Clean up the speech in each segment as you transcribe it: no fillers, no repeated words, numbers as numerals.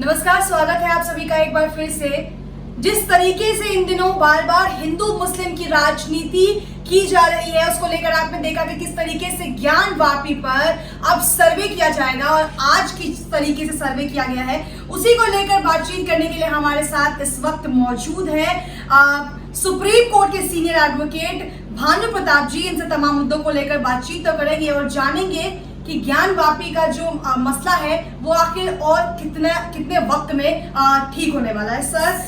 नमस्कार, स्वागत है आप सभी का एक बार फिर से। जिस तरीके से इन दिनों बार बार हिंदू मुस्लिम की राजनीति की जा रही है, उसको लेकर आपने देखा कि किस तरीके से ज्ञानवापी पर अब सर्वे किया जाएगा और आज किस तरीके से सर्वे किया गया है, उसी को लेकर बातचीत करने के लिए हमारे साथ इस वक्त मौजूद है सुप्रीम कोर्ट के सीनियर एडवोकेट भानु प्रताप जी। इनसे तमाम मुद्दों को लेकर बातचीत तो करेंगे और जानेंगे कि ज्ञानवापी का जो मसला है वो आखिर और कितने वक्त में ठीक होने वाला है। सर,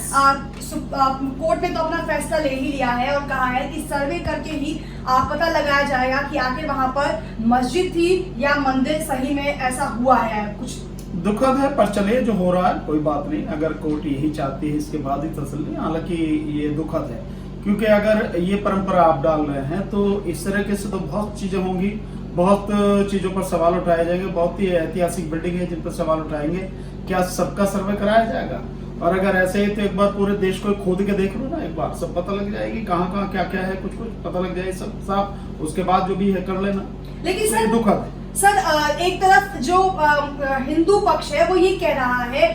कोर्ट ने तो अपना फैसला ले ही लिया है और कहा है कि सर्वे करके ही पता लगाया जाएगा कि आखिर वहां पर मस्जिद थी या मंदिर सही में ऐसा हुआ है। कुछ दुखद है, पर चलिए जो हो रहा है कोई बात नहीं। अगर कोर्ट यही चाहती है इसके बाद ही तसल्ली, हालांकि ये दुखद है क्योंकि अगर ये परंपरा आप डाल रहे हैं तो इस तरीके से तो बहुत चीजें होंगी, बहुत चीजों पर सवाल उठाए जाएंगे, बहुत ही ऐतिहासिक बिल्डिंग है जिन पर सवाल उठाएंगे। क्या सबका सर्वे कराया जाएगा? और अगर ऐसे ही तो एक बार पूरे देश को खोद के देख लो ना, एक बार सब पता लग जाएगी कहाँ क्या क्या है, कुछ पता लग जाएगी सब साफ। उसके बाद जो भी है कर लेना। लेकिन सर दुखद है सर, एक तरफ जो हिंदू पक्ष है वो ये कह रहा है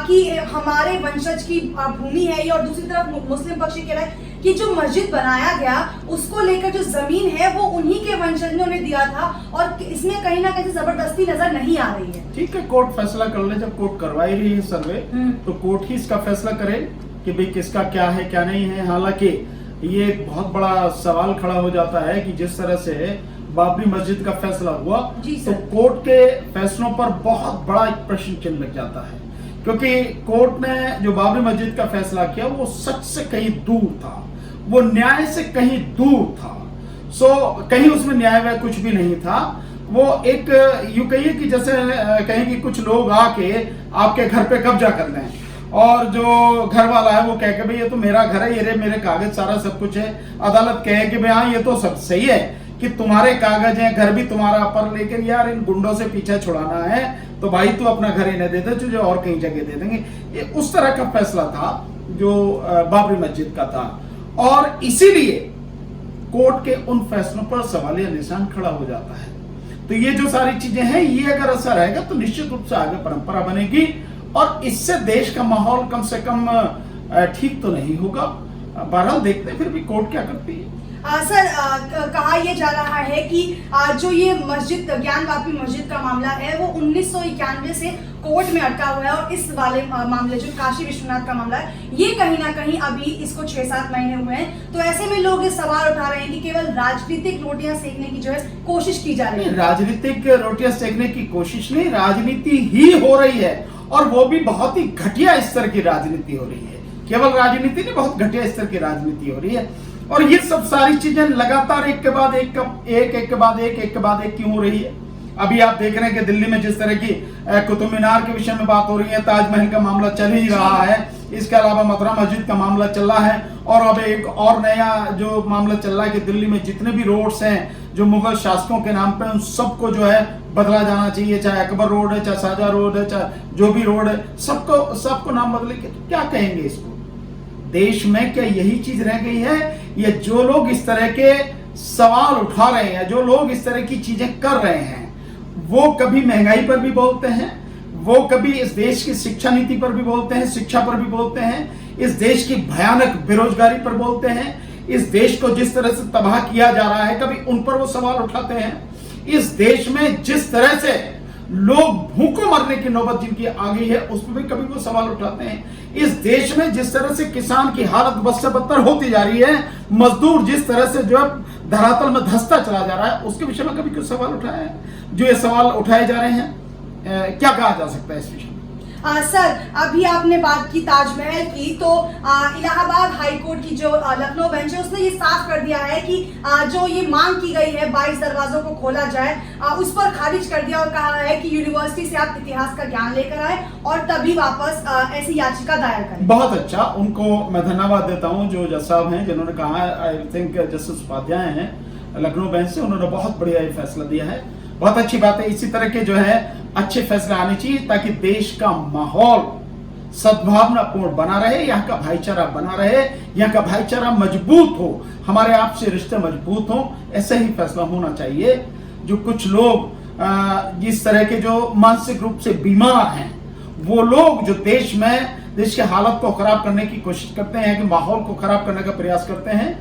कि हमारे वंशज की भूमि है ये, और दूसरी तरफ मुस्लिम पक्ष कह रहा है कि जो मस्जिद बनाया गया उसको लेकर जो जमीन है वो उन्हीं के वंशज ने उन्हें दिया था और इसमें कहीं ना कहीं जबरदस्ती नजर नहीं आ रही है। ठीक है, कोर्ट फैसला कर ले। जब कोर्ट करवाई रही है सर्वे तो कोर्ट ही इसका फैसला करे कि भाई किसका क्या है क्या नहीं है। हालांकि ये एक बहुत बड़ा सवाल खड़ा हो जाता है कि जिस तरह से बाबरी मस्जिद का फैसला हुआ तो कोर्ट के फैसलों पर बहुत बड़ा एक प्रश्न चिन्ह लग जाता है, क्योंकि कोर्ट ने जो बाबरी मस्जिद का फैसला किया वो सच से कहीं दूर था, वो न्याय से कहीं दूर था। कहीं उसमें न्याय वह कुछ भी नहीं था। वो एक यूं कहिए कि जैसे कहीं कि कुछ लोग आके आपके घर पे कब्जा कर लें और जो घर वाला है वो कहे कि भाई ये तो मेरा घर है, ये मेरे कागज सारा सब कुछ है। अदालत कहे कि भाई हाँ ये तो सब सही है कि तुम्हारे कागज हैं, घर भी तुम्हारा, पर लेकिन यार इन गुंडों से पीछे छुड़ाना है तो भाई तू अपना घर ही नहीं देते, तुझे और कहीं जगह दे देंगे। ये उस तरह का फैसला था जो बाबरी मस्जिद का था, और इसीलिए कोर्ट के उन फैसलों पर सवालिया निशान खड़ा हो जाता है। तो ये जो सारी चीजें हैं, ये अगर असर रहेगा तो निश्चित रूप से आगे परंपरा बनेगी और इससे देश का माहौल कम से कम ठीक तो नहीं होगा। बहरहाल देखते हैं फिर भी कोर्ट क्या करती है। सर, कहा यह जा रहा है कि जो ये मस्जिद ज्ञानवापी मस्जिद का मामला है वो 1991 से कोर्ट में अटका हुआ है और इस वाले मामले जो काशी विश्वनाथ का मामला है ये कहीं ना कहीं अभी इसको 6-7 महीने हुए हैं। तो ऐसे में लोग ये सवाल उठा रहे हैं कि केवल राजनीतिक रोटियां सेकने की जो है कोशिश की जा रही है। राजनीतिक रोटियां सेकने की कोशिश नहीं, राजनीति ही हो रही है और वो भी बहुत ही घटिया स्तर की राजनीति हो रही है। केवल राजनीति नहीं, बहुत घटिया स्तर की राजनीति हो रही है। और ये सब सारी चीजें लगातार एक के बाद एक क्यों हो रही है। अभी आप देख रहे हैं कि दिल्ली में जिस तरह की कुतुब मीनार के विषय में बात हो रही है, ताजमहल का मामला चल ही रहा है, इसके अलावा मथुरा मस्जिद का मामला चल रहा है, और अब एक और नया जो मामला चल रहा है कि दिल्ली में जितने भी रोड्स हैं जो मुगल शासकों के नाम पे, उन सबको जो है बदला जाना चाहिए, चाहे अकबर रोड है, चाहे शाहजहां रोड है, चाहे जो भी रोड है, सबको नाम बदले। तो क्या कहेंगे इसको? देश में क्या यही चीज रह गई है? ये जो लोग इस तरह के सवाल उठा रहे हैं, जो लोग इस तरह की चीजें कर रहे हैं, वो कभी महंगाई पर भी बोलते हैं, वो कभी इस देश की शिक्षा नीति पर भी बोलते हैं, शिक्षा पर भी बोलते हैं, इस देश की भयानक बेरोजगारी पर बोलते हैं, इस देश को जिस तरह से तबाह किया जा रहा है कभी उन पर वो सवाल उठाते हैं। इस देश में जिस तरह से लोग भूखों मरने की नौबत जिनकी आ गई है उस पर भी कभी वो सवाल उठाते हैं। इस देश में जिस तरह से किसान की हालत बद से बदतर होती जा रही है, मजदूर जिस तरह से जो धरातल में धंसता चला जा रहा है, उसके विषय में कभी कुछ सवाल उठाया है? जो ये सवाल उठाए जा रहे हैं, क्या कहा जा सकता है इस विषय में? सर, अभी आपने बात की ताजमहल की, तो इलाहाबाद हाईकोर्ट की जो लखनऊ बेंच है उसने ये साफ कर दिया है कि जो ये मांग की गई है 22 दरवाजों को खोला जाए, उस पर खारिज कर दिया और कहा है कि यूनिवर्सिटी से आप इतिहास का ज्ञान लेकर आए और तभी वापस ऐसी याचिका दायर करें। बहुत अच्छा, उनको मैं धन्यवाद देता हूँ जो जज साहब हैं जिन्होंने कहा, आई थिंक जस्टिस उपाध्याय हैं लखनऊ बेंच से, उन्होंने बहुत बढ़िया ये फैसला दिया है। बहुत अच्छी बात है, इसी तरह के जो है अच्छे फैसले आने चाहिए ताकि देश का माहौल सद्भावनापूर्ण बना रहे, यहाँ का भाईचारा बना रहे, यहाँ का भाईचारा मजबूत हो, हमारे आपसे रिश्ते मजबूत हो। ऐसा ही फैसला होना चाहिए। जो कुछ लोग जिस तरह के जो मानसिक रूप से बीमार हैं वो लोग जो देश की हालत को खराब करने की कोशिश करते हैं, कि माहौल को खराब करने का प्रयास करते हैं,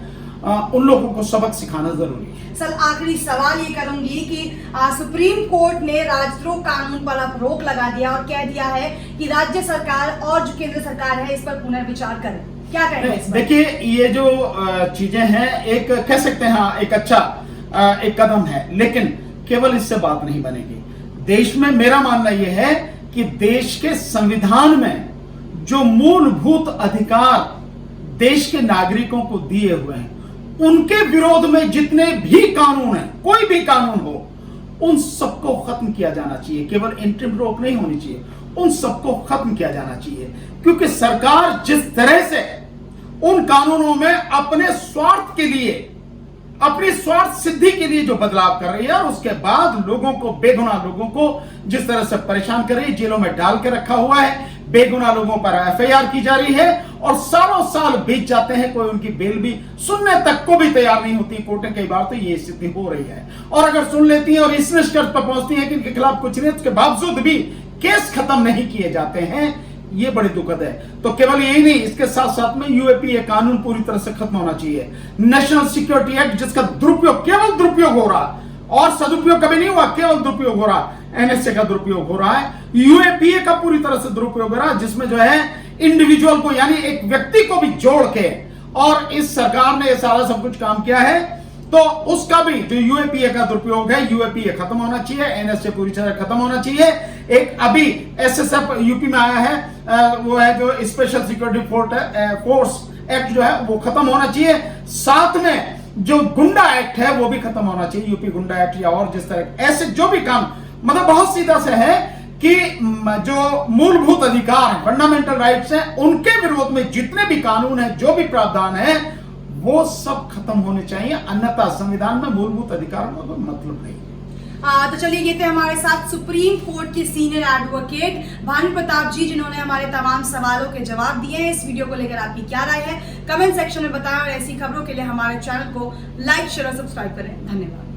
उन लोगों को सबक सिखाना जरूरी है। सर, आखिरी सवाल ये करूंगी कि सुप्रीम कोर्ट ने राजद्रोह कानून पर अब रोक लगा दिया और कह दिया है कि राज्य सरकार और जो केंद्र सरकार है इस पर पुनर्विचार करें, क्या कहेंगे इस पर? देखिए, ये जो चीजें हैं, एक कह सकते हैं हाँ, एक अच्छा एक कदम है, लेकिन केवल इससे बात नहीं बनेगी। देश में मेरा मानना यह है कि देश के संविधान में जो मूलभूत अधिकार देश के नागरिकों को दिए हुए हैं, उनके विरोध में जितने भी कानून हैं, कोई भी कानून हो, उन सबको खत्म किया जाना चाहिए। केवल इंटरिम रोक नहीं होनी चाहिए, उन सबको खत्म किया जाना चाहिए। क्योंकि सरकार जिस तरह से उन कानूनों में अपने स्वार्थ के लिए, अपनी स्वार्थ सिद्धि के लिए जो बदलाव कर रही है, और उसके बाद लोगों को, बेगुनाह लोगों को जिस तरह से परेशान कर रही है, जेलों में डाल के रखा हुआ है, बेगुनाह लोगों पर एफआईआर की जा रही है, और सालों साल बीत जाते हैं, कोई उनकी बेल भी सुनने तक को भी तैयार नहीं होती कोर्टें। कई बार तो ये स्थिति हो रही है, और अगर सुन लेती हैं और इस निष्कर्ष पर पहुंचती हैं कि इनके खिलाफ कुछ नहीं, उसके बावजूद भी केस खत्म नहीं किए जाते हैं, ये बड़ी दुखद है। तो केवल यही नहीं, इसके साथ साथ में यूएपीए कानून पूरी तरह से खत्म होना चाहिए। नेशनल सिक्योरिटी एक्ट, जिसका दुरुपयोग, केवल दुरुपयोग हो रहा और सदुपयोग कभी नहीं हुआ, केवल दुरुपयोग हो रहा, एनएसए का दुरुपयोग हो रहा है, यूएपीए का पूरी तरह से दुरुपयोग हो रहा है, जिसमें जो है इंडिविजुअल को, यानी एक व्यक्ति को भी जोड़ के, और इस सरकार ने ये सारा सब कुछ काम किया है, तो उसका भी जो यूएपीए का दुरुपयोग है, यूएपीए खत्म होना चाहिए, एनएसए पूरी तरह खत्म होना चाहिए। एक अभी एसएसएफ यूपी में आया है, वो है जो स्पेशल सिक्योरिटी फोर्स एक्ट जो है वो खत्म होना चाहिए। साथ में जो गुंडा एक्ट है वो भी खत्म होना चाहिए, यूपी गुंडा एक्ट, या और जिस तरह ऐसे जो भी काम, मतलब बहुत सीधा से है कि जो मूलभूत अधिकार हैं, फंडामेंटल राइट्स हैं, उनके विरोध में जितने भी कानून हैं, जो भी प्रावधान है, वो सब खत्म होने चाहिए, अन्यथा संविधान में मूलभूत अधिकारों का कोई मतलब नहीं। तो चलिए, ये थे हमारे साथ सुप्रीम कोर्ट के सीनियर एडवोकेट भानु प्रताप जी, जिन्होंने हमारे तमाम सवालों के जवाब दिए हैं। इस वीडियो को लेकर आपकी क्या राय है, कमेंट सेक्शन में बताएं, और ऐसी खबरों के लिए हमारे चैनल को लाइक, शेयर और सब्सक्राइब करें। धन्यवाद।